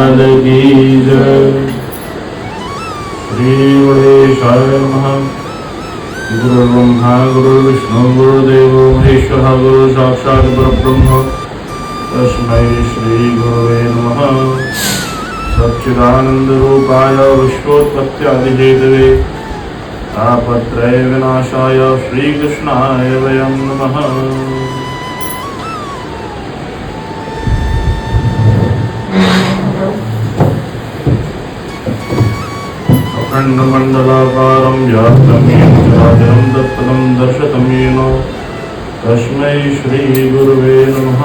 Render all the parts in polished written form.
की जय। श्री गणेशाय नमः। गुरुर्ब्रह्मा गुरुर्विष्णु गुरुदेवो महेश्वरः गुरु साक्षात् परब्रह्म तस्मै श्री गुरुवे नमः। सच्चिदानंद रूपाय विश्वोत्पत्त्यादिहेतवे तापत्रय विनाशाय श्रीकृष्णाय वयं नमः। अखण्डमण्डलाकारं व्याप्तं येन चराचरं तत्पदं दर्शितं येन तस्मै श्रीगुरुवे नमः।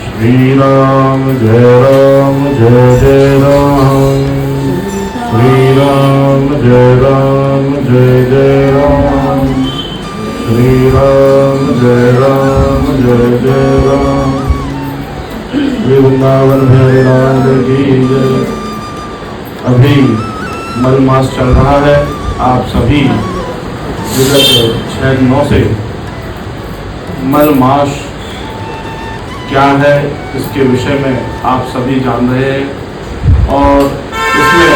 श्री राम जय जय राम। श्री राम जय जय राम। श्री राम जय जय राम। वृंदावन बिहारी लाल की जय। अभी मल मास चल रहा है। आप सभी विगत 6 दिनों से मल मास क्या है इसके विषय में आप सभी जान रहे हैं और इसमें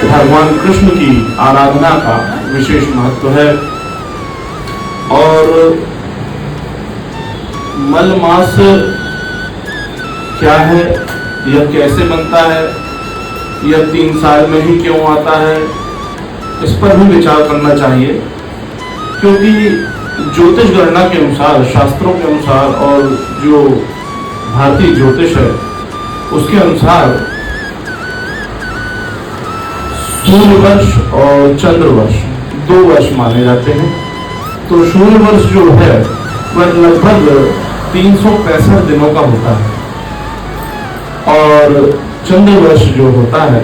भगवान कृष्ण की आराधना का विशेष महत्व है। और मल मास क्या है, यह कैसे बनता है, यह 3 साल में ही क्यों आता है, इस पर भी विचार करना चाहिए। क्योंकि ज्योतिष गणना के अनुसार, शास्त्रों के अनुसार और जो भारतीय ज्योतिष है उसके अनुसार सूर्य वर्ष और चंद्र वर्ष 2 वर्ष माने जाते हैं। तो सूर्य वर्ष जो है वह लगभग 365 दिनों का होता है और चंद्र वर्ष जो होता है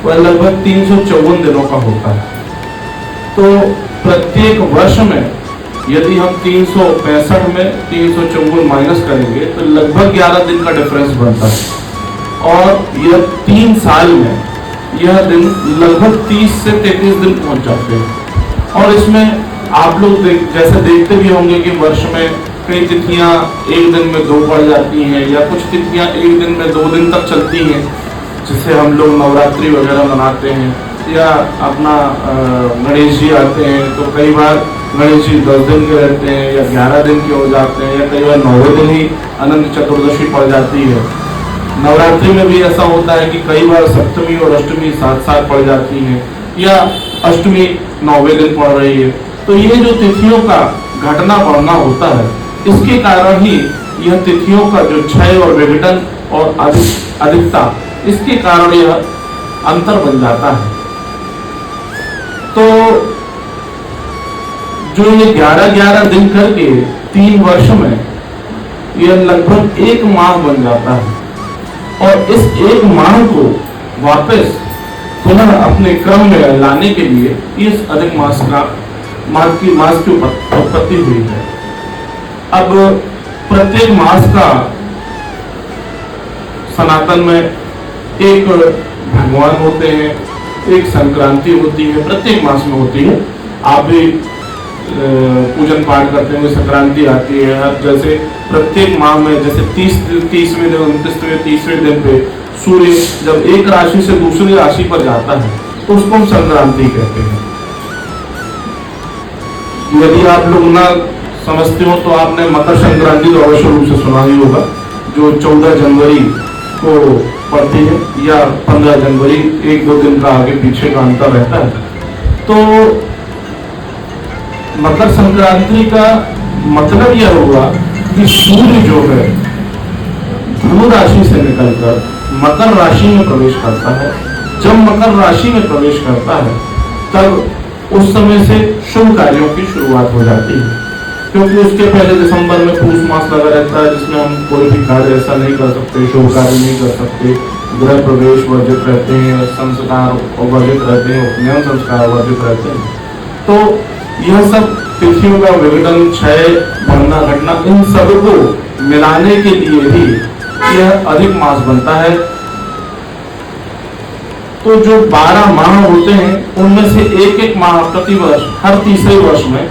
वह लगभग 354 दिनों का होता है। तो प्रत्येक वर्ष में यदि हम 365 में 354 माइनस करेंगे तो लगभग 11 दिन का डिफरेंस बनता है और यह 3 साल में यह दिन लगभग 30 से 33 दिन पहुंच जाते हैं। और इसमें आप लोग जैसे देखते भी होंगे कि वर्ष में कई तिथियां एक दिन में 2 पड़ जाती हैं या कुछ तिथियां एक दिन में 2 दिन तक चलती हैं, जिससे हम लोग नवरात्रि वगैरह मनाते हैं। या अपना गणेश जी आते हैं तो कई बार गणेश जी 10 दिन के रहते हैं या 11 दिन के हो जाते हैं या कई बार 9वें दिन ही अनंत चतुर्दशी पड़ जाती है। नवरात्रि में भी ऐसा होता है कि कई बार सप्तमी और अष्टमी साथ पड़ जाती हैं या अष्टमी 9वें दिन पड़ रही है। तो ये जो तिथियों का घटना बढ़ना होता है, इसके कारण ही यह तिथियों का जो क्षय और विघटन और अधिकता, इसके कारण यह अंतर बन जाता है। तो जो ये 11-11 दिन करके 3 वर्ष में यह लगभग 1 माह बन जाता है और इस 1 माह को वापस पुनः अपने क्रम में लाने के लिए इस अधिक मास की उत्पत्ति हुई है। अब प्रत्येक मास का सनातन में एक भगवान होते हैं, एक संक्रांति होती है, प्रत्येक मास में होती है। आप भी पूजन पाठ करते हैं, संक्रांति आती है। जैसे प्रत्येक माह में जैसे 30वें दिन 29वें 30वें दिन पे सूर्य जब एक राशि से दूसरी राशि पर जाता है तो उसको हम संक्रांति कहते हैं। यदि आप लोग ना समझते हो तो आपने मकर संक्रांति तो अवश्य रूप से सुना ही होगा, जो 14 जनवरी को पड़ती है या 15 जनवरी, 1-2 दिन का आगे पीछे का अंतर रहता है। तो मकर संक्रांति का मतलब यह हुआ कि सूर्य जो है धनु राशि से निकलकर मकर राशि में प्रवेश करता है। जब मकर राशि में प्रवेश करता है तब उस समय से शुभ कार्यों की शुरुआत हो जाती है। क्योंकि उसके पहले दिसंबर में पूष मास लगा रहता है, जिसमें हम कोई भी कार्य ऐसा नहीं कर सकते, शुभ कार्य नहीं कर सकते, गृह प्रवेश वर्जित रहते हैं, संस्कार वर्जित रहते हैं, उपनयन संस्कार वर्जित रहते हैं। तो यह सब तिथियों का विघटन, क्षय, बढ़ना, घटना, इन सब को मिलाने के लिए ही यह अधिक मास बनता है। तो जो 12 माह होते हैं उनमें से एक एक माह प्रतिवर्ष हर तीसरे वर्ष में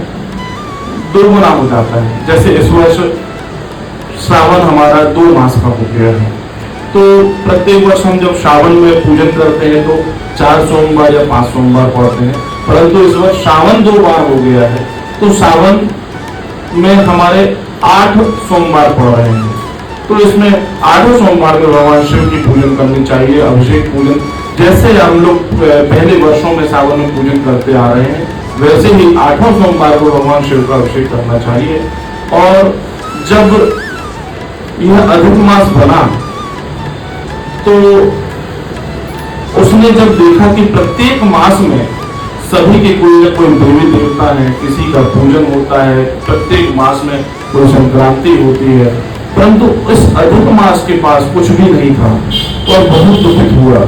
दो गुना हो जाता है। जैसे इस वर्ष श्रावण हमारा 2 मास का हो गया है, तो प्रत्येक वर्ष हम जब श्रावण में पूजन करते हैं तो 4 सोमवार या 5 सोमवार पढ़ते हैं, परंतु इस वर्ष श्रावण 2 बार हो गया है, तो श्रावण में हमारे 8 सोमवार पड़ रहे हैं। तो इसमें 8 सोमवार में भगवान शिव की पूजन करनी चाहिए, अभिषेक पूजन। जैसे हम लोग पहले वर्षों में सावन में पूजन करते आ रहे हैं, वैसे ही 8 सोमवार को भगवान शिव का अभिषेक करना चाहिए। और जब यह अधिक मास बना तो उसने जब देखा कि प्रत्येक मास में सभी के कोई न कोई देवी देवता है, किसी का पूजन होता है, प्रत्येक मास में कोई संक्रांति होती है, परंतु इस अधिक मास के पास कुछ भी नहीं था और बहुत दुखित हुआ।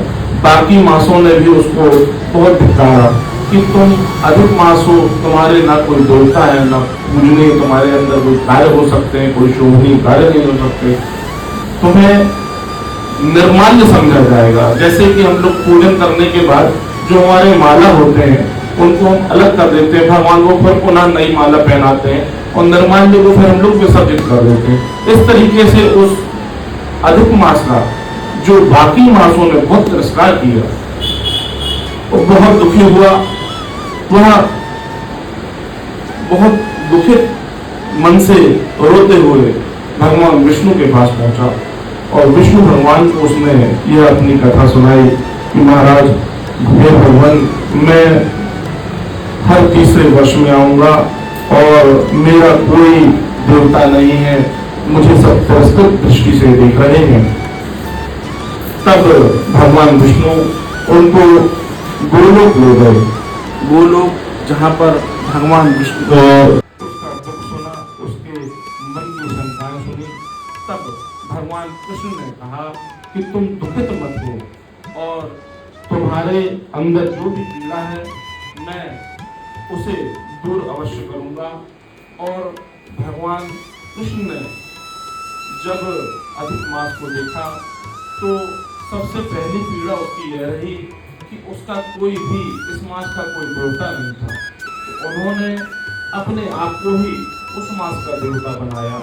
बाकी मासों ने भी उसको बहुत धिक्कारा कि तुम अधिक मास हो, तुम्हारे ना कोई देवता है, ना पूजनीय, तुम्हारे अंदर कोई कार्य हो सकते हैं, कोई शोभनीय कार्य नहीं हो सकते, तुम्हें निर्माल्य समझा जाएगा। जैसे कि हम लोग पूजन करने के बाद जो हमारे माला होते हैं उनको हम अलग कर देते हैं, भगवान को फिर पुनः नई माला पहनाते हैं और निर्माल्य को फिर हम लोग विसर्जित कर देते हैं। इस तरीके से उस अधिक मास का जो बाकी मासों ने बहुत तिरस्कार किया, वो बहुत दुखी हुआ। वह बहुत दुखित मन से रोते हुए भगवान विष्णु के पास पहुंचा और विष्णु भगवान को उसने यह अपनी कथा सुनाई कि महाराज, हे भगवान, मैं हर तीसरे वर्ष में आऊंगा और मेरा कोई देवता नहीं है, मुझे सब तिरस्कृत दृष्टि से देख रहे हैं। तब भगवान विष्णु उनको गोलोक ले गए। गोलोक जहाँ पर भगवान विष्णु उसका दुख सुना, उसके मन की शंकाएं सुनी, तब भगवान कृष्ण ने कहा कि तुम दुखित मत हो और तुम्हारे अंदर जो भी पीड़ा है मैं उसे दूर अवश्य करूंगा। और भगवान कृष्ण ने जब अधिक मास को देखा तो सबसे पहली पीड़ा उसकी यह रही कि उसका कोई भी इस मास का कोई देवता नहीं था। तो उन्होंने अपने आप को ही उस मास का देवता बनाया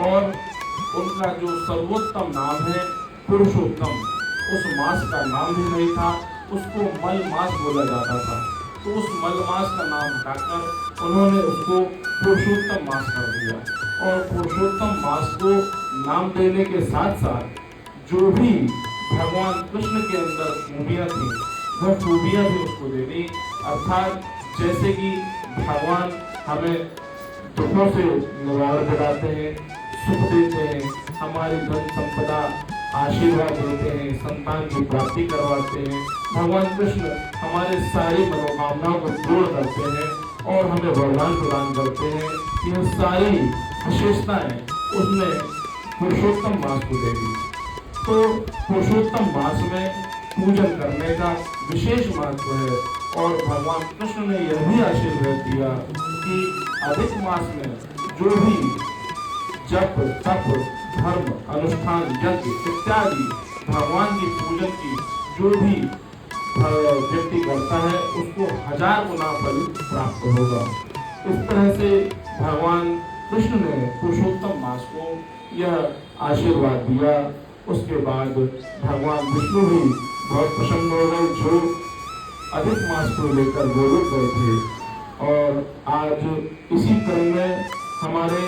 और उनका जो सर्वोत्तम नाम है पुरुषोत्तम, उस मास का नाम भी नहीं था, उसको मल मास बोला जाता था। तो उस मल मास का नाम हटाकर उन्होंने उसको पुरुषोत्तम मास कर दिया। और पुरुषोत्तम मास को नाम देने के साथ साथ जो भी भगवान कृष्ण के अंदर खूबियाँ थी वह खूबियाँ भी उसको दे दी। अर्थात जैसे कि भगवान हमें दुखों से निवारण दिलाते हैं, सुख देते हैं, हमारी धन संपदा आशीर्वाद देते हैं, संतान की प्राप्ति करवाते हैं, भगवान कृष्ण हमारे सारी मनोकामनाओं को पूर्ण करते हैं और हमें वरदान प्रदान करते हैं। यह सारी विशेषताएं उसने पुरुषोत्तम मास को दे दी। तो पुरुषोत्तम मास में पूजन करने का विशेष महत्व है और भगवान कृष्ण ने यह भी आशीर्वाद दिया कि अधिक मास में जो भी जप, तप, धर्म, अनुष्ठान, यज्ञ इत्यादि भगवान की पूजन की जो भी व्यक्ति करता है उसको 1000 गुना फल प्राप्त होगा। इस तरह से भगवान कृष्ण ने पुरुषोत्तम मास को यह आशीर्वाद दिया। उसके बाद भगवान विष्णु भी बहुत प्रसन्न हो गए जो अधिक मास को लेकर गोलोक गए थे। और आज इसी क्रम में हमारे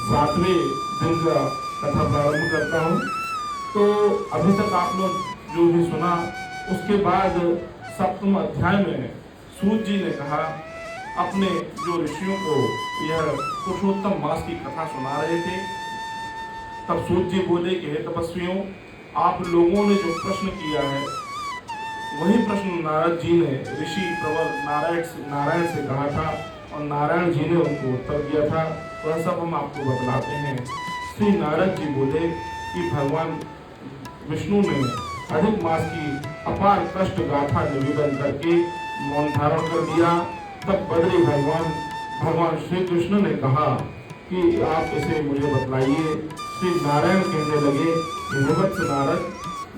7वें दिन का कथा प्रारंभ करता हूँ। तो अभी तक आप लोग जो भी सुना, उसके बाद 7वें अध्याय में सूत जी ने कहा अपने जो ऋषियों को यह पुरुषोत्तम मास की कथा सुना रहे थे, तब सूत जी बोले कि हे तपस्वियों, आप लोगों ने जो प्रश्न किया है वही प्रश्न नारद जी ने ऋषि प्रवर नारायण से कहा था और नारायण जी ने उनको उत्तर दिया था। वह सब हम आपको बतलाते हैं। श्री नारद जी बोले कि भगवान विष्णु ने अधिक मास की अपार कष्ट गाथा निवेदन करके मौन धारण कर दिया। तब बद्री भगवान श्री कृष्ण ने कहा कि आप इसे मुझे बतलाइए। श्री नारायण कहने लगे कि हे वत्स नारद,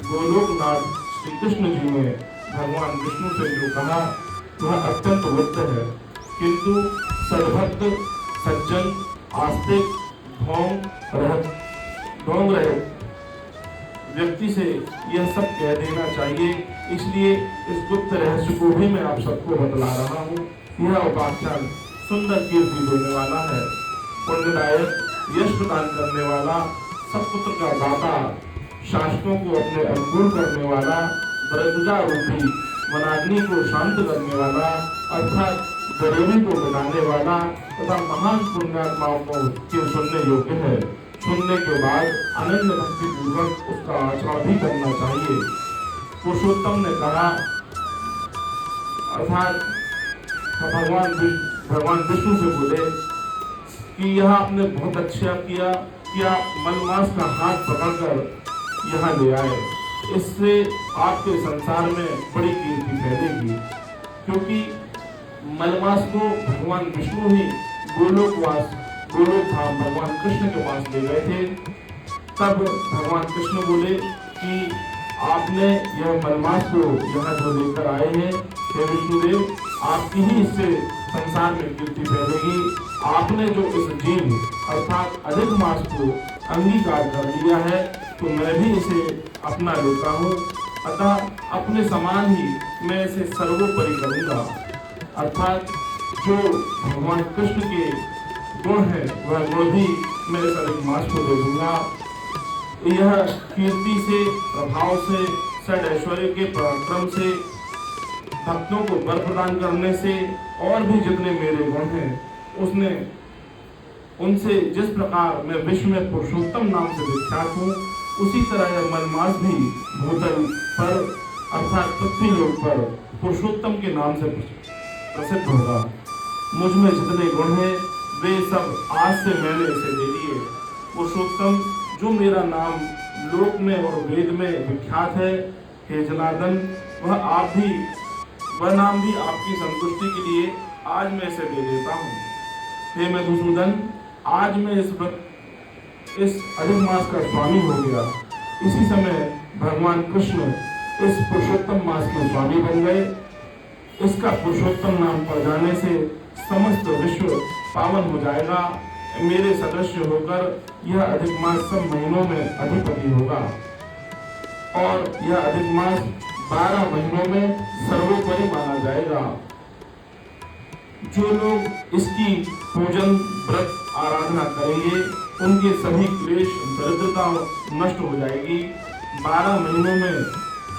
गोलोकनाथ श्री कृष्ण जी ने भगवान विष्णु से जो कहा वह अत्यंत वृत्त है, किंतु सद्भक्त सज्जन, आस्तिक, ढोंग रहे व्यक्ति से यह सब कह देना चाहिए। इसलिए इस गुप्त रहस्य को भी मैं आप सबको बतला रहा हूँ। यह उपाख्यान सुंदर कीर्ति देने वाला है, पुण्यदायक, यश प्रदान करने वाला, सत्पुत्र का दाता, शासकों को अपने अनुकूल करने वाला, दरिद्रता रूपी वनाग्नि को शांत करने वाला, अर्थात गरीबी को मिटाने वाला तथा महान पुण्यात्माओं को के सुनने योग्य है। सुनने के बाद अनन्य भक्ति पूर्वक उसका आचरण भी करना चाहिए। पुरुषोत्तम ने कहा, अर्थात भगवान विष्णु से बोले कि यह आपने बहुत अच्छा किया कि आप मलमास का हाथ पकड़कर यहाँ ले आए। इससे आपके संसार में बड़ी कीर्ति फैलेगी, क्योंकि मलमास को भगवान विष्णु ही गोलोक धाम भगवान कृष्ण के पास ले गए थे। तब भगवान कृष्ण बोले कि आपने यह मलमास को यहाँ जो लेकर आए हैं, हे विष्णुदेव, आपकी ही इससे संसार में कीर्ति फैलेगी। आपने जो इस जीव अर्थात अधिक मास को अंगीकार कर लिया है, तो मैं भी इसे अपना लेता हूँ। अतः अपने समान ही मैं इसे सर्वोपरि करूँगा। अर्थात जो भगवान कृष्ण के गुण है वह गुण भी मैं इस अधिक मास को दे दूंगा। यह कीर्ति से, प्रभाव से, षड ऐश्वर्य के पराक्रम से, भक्तों को वर प्रदान करने से और भी जितने मेरे गुण हैं उसने उनसे जिस प्रकार मैं विश्व में पुरुषोत्तम नाम से विख्यात हूँ, उसी तरह यह मलमास भी भूतल पर अर्थात पृथ्वी लोक पर पुरुषोत्तम के नाम से प्रसिद्ध होगा। मुझ में जितने गुण हैं वे सब आज से मैंने इसे दे दिए। पुरुषोत्तम जो मेरा नाम लोक में और वेद में विख्यात है, हे जनार्दन, वह नाम भी आपकी संतुष्टि के लिए आज मैं इसे दे देता हूँ। हे मधुसूदन, आज मैं इस अधिक मास का स्वामी हो गया। इसी समय भगवान कृष्ण इस पुरुषोत्तम मास के स्वामी बन गए। इसका पुरुषोत्तम नाम पड़ जाने से समस्त विश्व पावन हो जाएगा। मेरे सदस्य होकर यह अधिक मास सब महीनों में अधिपति होगा और यह अधिक मास 12 महीनों में सर्वोपरि माना जाएगा। जो लोग इसकी पूजन, व्रत, आराधना करेंगे उनके सभी क्लेश, दरिद्रता नष्ट हो जाएगी। 12 महीनों में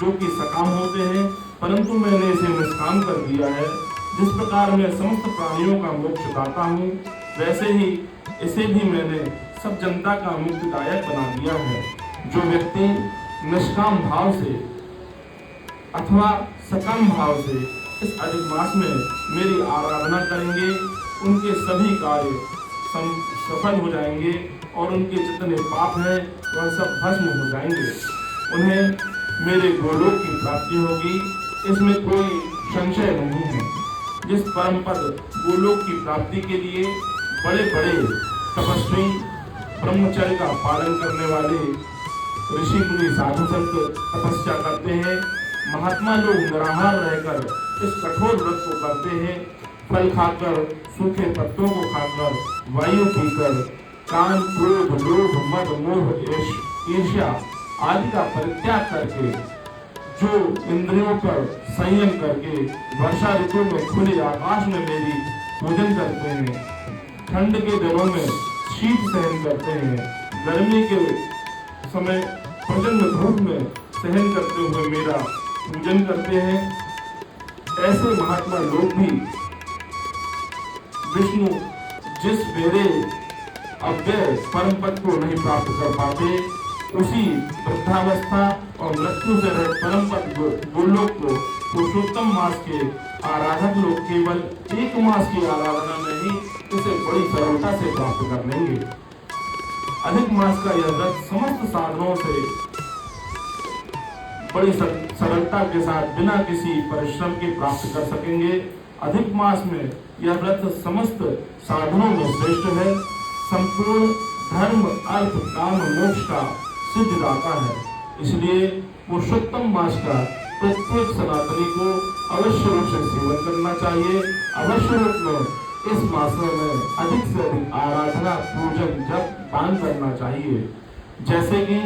जो कि सकाम होते हैं, परंतु मैंने इसे निष्काम कर दिया है। जिस प्रकार मैं समस्त प्राणियों का मोक्ष दाता हूँ, वैसे ही इसे भी मैंने सब जनता का मुक्तिदायक बना दिया है। जो व्यक्ति निष्काम भाव से अथवा सकाम भाव से इस अधिक मास में मेरी आराधना करेंगे, उनके सभी कार्य सफल हो जाएंगे और उनके जितने पाप हैं वह सब भस्म हो जाएंगे। उन्हें मेरे गोलोक की प्राप्ति होगी, इसमें कोई संशय नहीं है। जिस परम पद गोलोक की प्राप्ति के लिए बड़े बड़े तपस्वी, ब्रह्मचर्य का पालन करने वाले ऋषि मुनि साधु संत तपस्या करते हैं, महात्मा लोग निराहार रहकर इस कठोर व्रत को करते हैं। फल खाकर, सूखे पत्तों को खाकर, वायु पीकर, कान, क्रोध, लोभ, मद, मोह, ईर्ष्या आदि का परित्याग करके, जो इंद्रियों पर संयम करके वर्षा ऋतु में खुले आकाश में मेरी पूजन करते हैं, ठंड के दिनों में शीत सहन करते हैं, गर्मी के समय प्रचंड धूप में सहन करते हुए मेरा पूजन करते हैं, ऐसे महात्मा लोग भी विष्णु जिस मेरे अव्यय परम पद को नहीं प्राप्त कर पाते, उसी वृद्धावस्था और मृत्यु से रहित परम पद गोलोक को पुरुषोत्तम मास के आराधक लोग केवल 1 मास की आराधना में ही इसे बड़ी सरलता से प्राप्त कर लेंगे। अधिक मास का यह व्रत समस्त साधनों से बड़ी सरलता के साथ बिना किसी परिश्रम के प्राप्त कर सकेंगे। अधिक मास में यह व्रत समस्त साधनों में श्रेष्ठ है, संपूर्ण धर्म, अर्थ, काम, मोक्ष का सिद्धिदाता है। इसलिए पुरुषोत्तम मास का प्रत्येक सनातनी को अवश्य रूप से सेवन करना चाहिए। अवश्य रूप में इस मासों में अधिक से अधिक आराधना, पूजन, जप, दान करना चाहिए। जैसे कि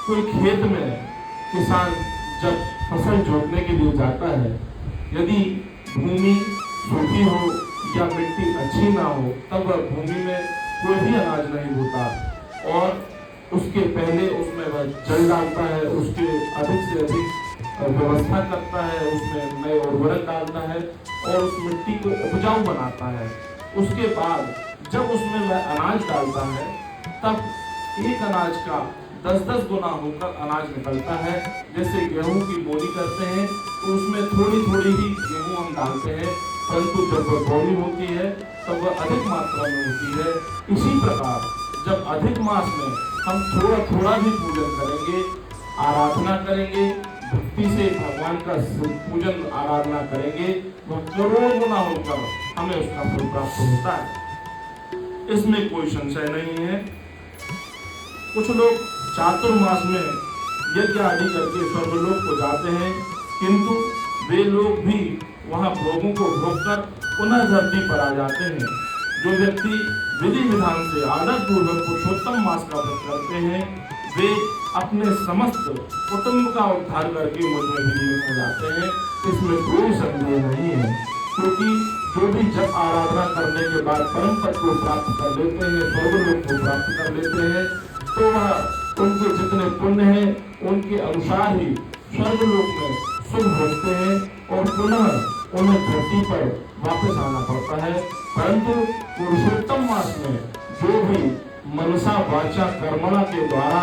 कोई खेत में किसान जब फसल जोतने के लिए जाता है, यदि भूमि सूखी हो या मिट्टी अच्छी ना हो, तब वह भूमि में कोई भी अनाज नहीं होता और उसके पहले उसमें वह जल डालता है, उसके अधिक से अधिक व्यवस्था करता है, उसमें नए उर्वरक डालता है और उस मिट्टी को उपजाऊ बनाता है। उसके बाद जब उसमें वह अनाज डालता है, तब एक अनाज का 10-10 गुना होकर अनाज निकलता है। जैसे गेहूं की बोनी करते हैं तो उसमें थोड़ी थोड़ी ही गेहूं हम डालते हैं, परंतु जब वह बोनी होती है तब वह अधिक मात्रा में होती है। इसी प्रकार जब अधिक मास में हम थोड़ा थोड़ा भी पूजन करेंगे, आराधना करेंगे, भक्ति से भगवान का पूजन आराधना करेंगे, वह करोड़ गुना होकर हमें उसका फल प्राप्त होता है। इसमें कोई संशय नहीं है। कुछ लोग चातुर्मास में यज्ञ आदि करके स्वर्गलोक को जाते हैं, किंतु वे लोग भी वहां भोगों को भोगकर पुनः धरती पर आ जाते हैं। जो व्यक्ति विधि विधान से आदर पूर्वक पुरुषोत्तम मास का व्रत करते हैं, वे अपने समस्त कुटुंब का उद्धार करके मुझ में विलीन हो जाते हैं। इसमें कोई संदेह नहीं है, क्योंकि जो भी जब आराधना करने के बाद परम पद को प्राप्त कर लेते हैं, स्वर्गलोक को प्राप्त कर लेते हैं, तो वह उनके जितने पुण्य हैं उनके अनुसार ही स्वर्गलोक में सुख भोगते हैं और पुनः उन्हें धरती पर वापस आना पड़ता है। परंतु पुरुषोत्तम मास में जो भी मनसा वाचा कर्मणा के द्वारा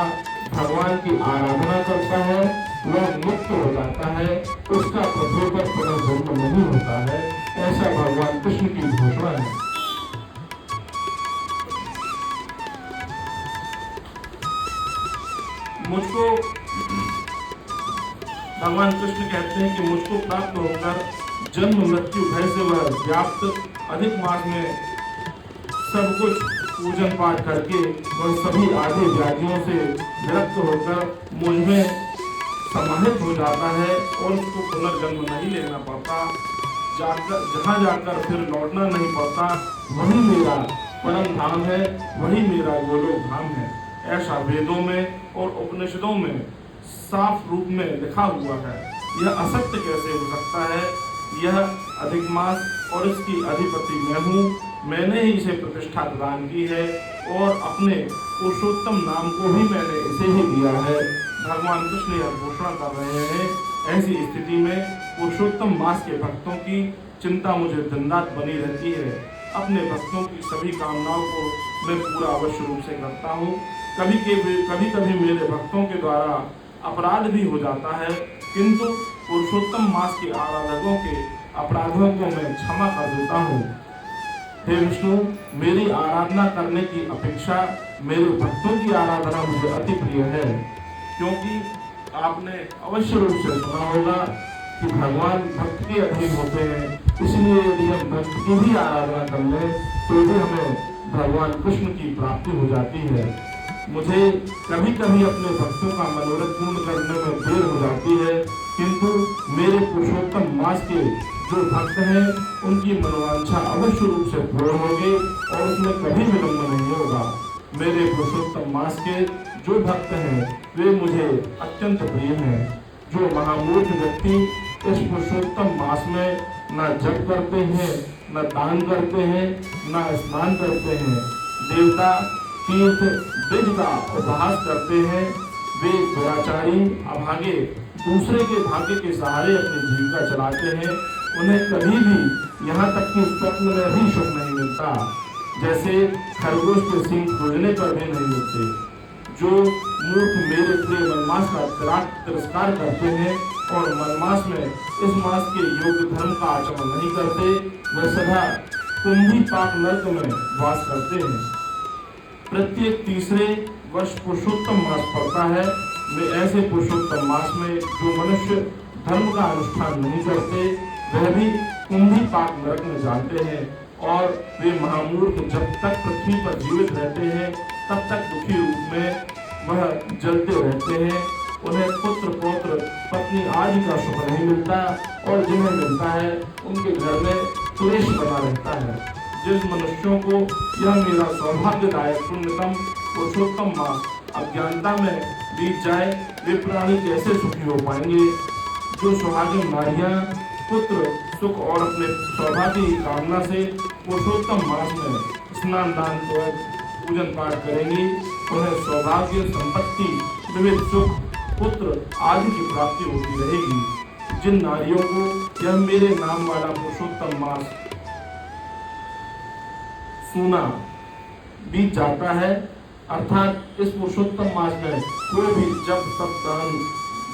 भगवान की आराधना करता है, वह मुक्त हो जाता है, उसका पृथ्वी पर पुनर्जन्म नहीं होता है। ऐसा भगवान कृष्ण की घोषणा है। मुझको भगवान कृष्ण कहते हैं कि मुझको प्राप्त होकर जन्म मृत्यु भय से वह व्याप्त अधिक मास में सब कुछ पूजन पाठ करके वह सभी आधे व्याधियों से विरक्त होकर मुझ में समाहित हो जाता है और उसको पुनर्जन्म नहीं लेना पड़ता। जहाँ जाकर फिर लौटना नहीं पड़ता, वही मेरा परम धाम है, वही मेरा गोलोक धाम है। ऐसा वेदों में और उपनिषदों में साफ रूप में लिखा हुआ है। यह असत्य कैसे हो सकता है? यह अधिक मास और इसकी अधिपति मैं हूँ। मैंने ही इसे प्रतिष्ठा प्रदान की है और अपने पुरुषोत्तम नाम को भी मैंने इसे ही दिया है। भगवान कृष्ण यह घोषणा कर रहे हैं। ऐसी स्थिति में पुरुषोत्तम मास के भक्तों की चिंता मुझे दिन रात बनी रहती है। अपने भक्तों की सभी कामनाओं को मैं पूरा अवश्य रूप से करता हूँ। कभी कभी मेरे भक्तों के द्वारा अपराध भी हो जाता है, किंतु पुरुषोत्तम मास के आराधकों के अपराधों को मैं क्षमा कर देता हूँ। हे विष्णु, मेरी आराधना करने की अपेक्षा मेरे भक्तों की आराधना मुझे अति प्रिय है, क्योंकि आपने अवश्य रूप से सुना होगा कि भगवान भक्त के अधीन होते हैं। इसलिए यदि हम भक्त की भी आराधना कर लें तो भी हमें भगवान कृष्ण की प्राप्ति हो जाती है। मुझे कभी कभी अपने भक्तों का मनोरथ पूर्ण करने में देर हो जाती है, किंतु मेरे पुरुषोत्तम मास के जो भक्त हैं उनकी मनोवांछा अवश्य रूप से पूर्ण होगी और उसमें कभी विलंब नहीं होगा। मेरे पुरुषोत्तम मास के जो भक्त हैं वे मुझे अत्यंत प्रिय हैं। जो महामूर्ख व्यक्ति इस पुरुषोत्तम मास में न जप करते हैं, न दान करते हैं, न स्नान करते हैं, देवता तीर्थ ब्रज का उपहास करते हैं, वे दुराचारी अभागे दूसरे के भाग्य के सहारे अपनी जीविका चलाते हैं, उन्हें कभी भी यहाँ तक कि स्वप्न में भी सुख नहीं मिलता। जैसे खरगोश के सींग खोजने पर भी नहीं मिलते। जो मूर्ख मेरे प्रिय मनमास का तिरस्कार करते हैं और मनमास में इस मास के योग्य धर्म का आचरण नहीं करते, वह सदा कुंभी पाक नर्क में वास करते हैं। प्रत्येक तीसरे वर्ष पुरुषोत्तम मास पड़ता है। वे ऐसे पुरुषोत्तम मास में जो मनुष्य धर्म का अनुष्ठान नहीं करते, वह भी कुंभी पाक नरक में जाते हैं और वे महामूर्ख जब तक पृथ्वी पर जीवित रहते हैं तब तक दुखी रूप में वह जलते रहते हैं उन्हें पुत्र पौत्र पत्नी आदि का सुख नहीं मिलता, और जिन्हें मिलता है उनके घर में क्लेश बना रहता है। जिस मनुष्यों को यह मेरा सौभाग्यदायक पुण्यतम पुरुषोत्तम मास अज्ञानता में बीत जाए, वे प्राणी कैसे सुखी हो पाएंगे। जो सुहागिन नारियां पुत्र सुख और अपने सौभाग्य की कामना से पुरुषोत्तम मास में स्नान दान पूजन पाठ करेंगी, उन्हें सौभाग्य संपत्ति विविध सुख पुत्र आदि की प्राप्ति होती रहेगी। जिन नारियों को यह मेरे नाम वाला पुरुषोत्तम मास सूना बीत जाता है, अर्थात इस पुरुषोत्तम मास में कोई भी जब तक दान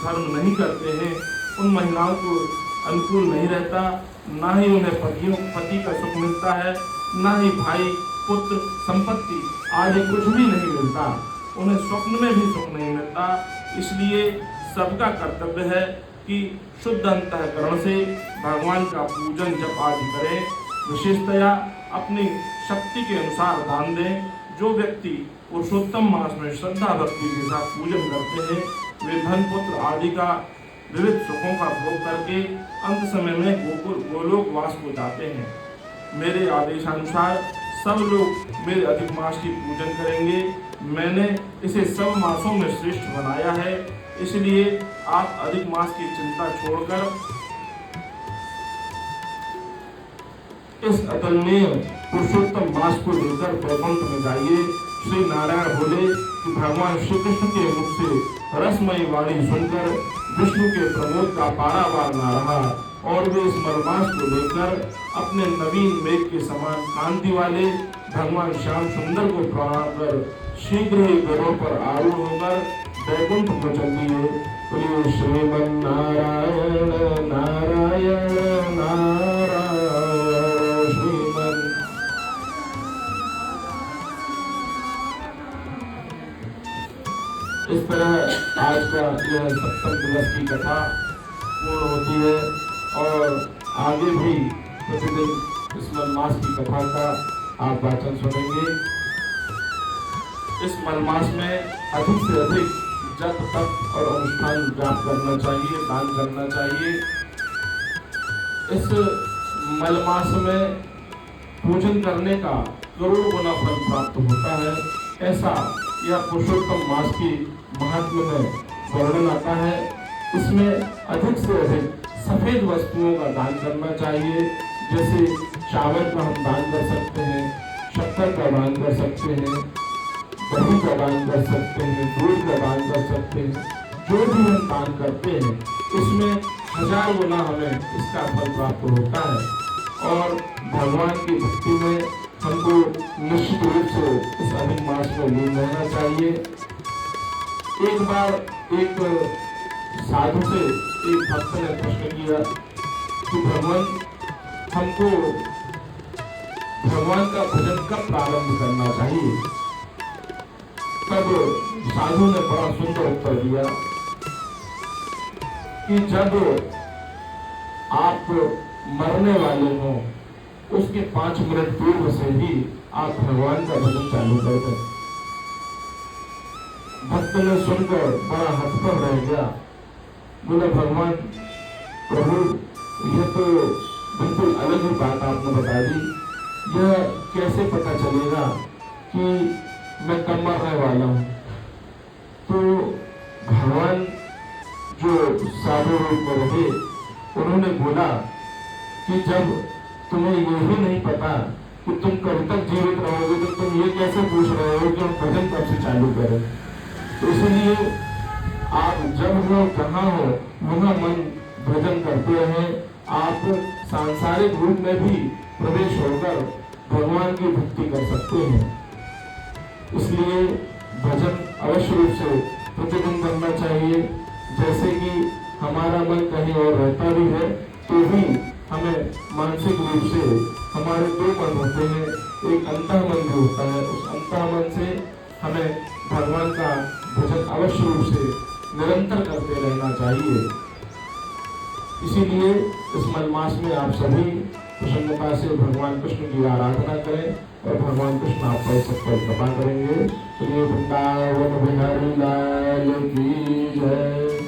धर्म नहीं करते हैं, उन महिलाओं को अनुकूल नहीं रहता, ना ही उन्हें पति का सुख मिलता है, ना ही भाई पुत्र संपत्ति आदि कुछ भी नहीं मिलता, उन्हें स्वप्न में भी सुख नहीं मिलता। इसलिए सबका कर्तव्य है कि शुद्ध अंतःकरण से भगवान का पूजन जप आदि करें, विशेषतया अपनी शक्ति के अनुसार दान दें। जो व्यक्ति पुरुषोत्तम मास में श्रद्धा भक्ति के साथ पूजन करते हैं, वे धन पुत्र आदि का विविध सुखों का भोग करके अंत समय में गोलोक वास को जाते हैं। मेरे आदेशानुसार सब लोग मेरे अधिक मास की पूजन करेंगे। मैंने इसे सब मासों में श्रेष्ठ बनाया है, इसलिए आप अधिक मास की चिंता छोड़कर इस अतुलनीय पुरुषोत्तम मास को लेकर वैकुंठ में जाइए। श्री नारायण बोले कि भगवान श्री कृष्ण के मुख से रसमयी वाणी सुनकर विष्णु के प्रमोद का पारावार ना रहा, और वे इस मलमास को लेकर अपने नवीन मेघ के समान कांति वाले भगवान श्याम सुंदर को प्रणाम कर शीघ्र ही गरुड़ पर आरूढ़ होकर वैकुंठ को चल दिए। बोलिए श्रीमन नारायण नारायण नारायण श्रीमन। इस तरह आज का यह सप्तम दिवस की कथा पूर्ण होती है, और आगे भी प्रतिदिन इस मलमास की कथा का आप वाचन सुनेंगे। इस मलमास में अधिक से अधिक जप तप और अनुष्ठान जाप करना चाहिए, दान करना चाहिए। इस मलमास में पूजन करने का करोड़ गुना फल प्राप्त होता है, ऐसा यह पुरुषोत्तम मास की महात्म्य में वर्णन आता है। इसमें अधिक से अधिक सफेद वस्तुओं का दान करना चाहिए, जैसे चावल का हम दान कर सकते हैं, शक्कर का दान कर सकते हैं, दही का दान कर सकते हैं, दूध का दान कर सकते हैं। जो भी हम दान करते हैं इसमें 1000 गुना हमें इसका फल प्राप्त होता है, और भगवान की भक्ति में हमको निश्चित रूप से इस अधिक मास में लीन रहना चाहिए। एक बार एक साधु से एक भक्त ने प्रश्न किया कि भगवान हमको भगवान का भजन कब प्रारंभ करना चाहिए। तब साधु ने बड़ा सुंदर उत्तर दिया कि जब आप मरने वाले हो उसके 5 मिनट पूर्व से ही आप भगवान का भजन चालू कर दें। भक्त ने सुनकर बड़ा हतप्रभ रह गया, बोला भगवान प्रभु यह तो बिल्कुल अलग ही बात आपने बता दी, यह कैसे पता चलेगा कि मैं कब मरने वाला हूँ। तो भगवान जो साधु रूप में रहे उन्होंने बोला कि जब तुम्हें ये भी नहीं पता कि तुम कब तक जीवित रहोगे, तो तुम ये कैसे पूछ रहे हो कि हम भजन कब से चालू करें। तो इसलिए आप जब हो जहाँ हो वहाँ मन भजन करते हैं। आप सांसारिक रूप में भी प्रवेश होकर भगवान की भक्ति कर सकते हैं। इसलिए भजन अवश्य रूप से प्रतिदिन करना चाहिए। जैसे कि हमारा मन कहीं और रहता भी है तो भी हमें मानसिक रूप से हमारे 2 मन होते हैं, एक अंतः मन भी होता है। उस अंतः मन से हमें भगवान का भजन अवश्य रूप से निरंतर करते रहना चाहिए। इसीलिए इस मलमास में आप सभी प्रसन्नता से भगवान कृष्ण की आराधना करें और भगवान कृष्ण आप पर सब पर कृपा करेंगे। तो ये वृंदावन बिहारी लाल की जय।